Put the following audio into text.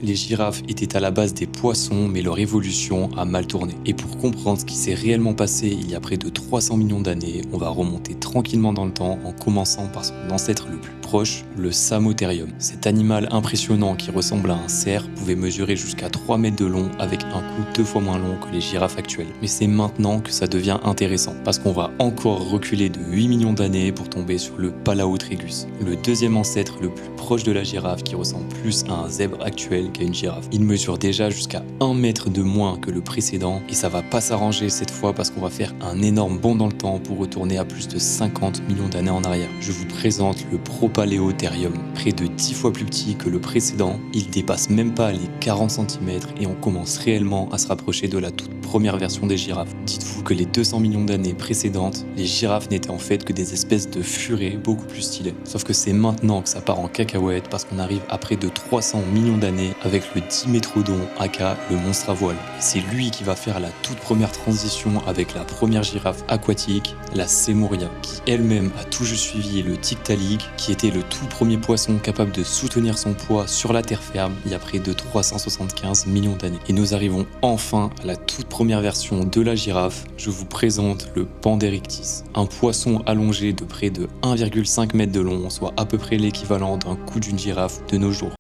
Les girafes étaient à la base des poissons, mais leur évolution a mal tourné. Et pour comprendre ce qui s'est réellement passé il y a près de 300 millions d'années, on va remonter tranquillement dans le temps en commençant par son ancêtre le plus proche, le Samotherium. Cet animal impressionnant qui ressemble à un cerf pouvait mesurer jusqu'à 3 mètres de long avec un cou 2 fois moins long que les girafes actuelles. Mais c'est maintenant que ça devient intéressant, parce qu'on va encore reculer de 8 millions d'années pour tomber sur le Palaotregus, le deuxième ancêtre le plus proche de la girafe qui ressemble plus à un zèbre actuel qu'à une girafe. Il mesure déjà jusqu'à 1 mètre de moins que le précédent et ça va pas s'arranger cette fois parce qu'on va faire un énorme bond dans le temps pour retourner à plus de 50 millions d'années en arrière. Je vous présente le Propaleotherium, près de 10 fois plus petit que le précédent. Il dépasse même pas les 40 cm et on commence réellement à se rapprocher de la toute première version des girafes. Dites-vous que les 200 millions d'années précédentes, les girafes n'étaient en fait que des espèces de furets beaucoup plus stylées. Sauf que c'est maintenant que ça part en cacahuète parce qu'on arrive à près de 300 millions d'années avec le Dimetrodon aka le monstre à voile. Et c'est lui qui va faire la toute première transition avec la première girafe aquatique, la Sémouria, qui elle-même a tout juste suivi le Tiktaalik, qui était le tout premier poisson capable de soutenir son poids sur la terre ferme il y a près de 375 millions d'années. Et nous arrivons enfin à la toute première version de la girafe. Je vous présente le Panderictis, un poisson allongé de près de 1,5 m de long, soit à peu près l'équivalent d'un cou d'une girafe de nos jours.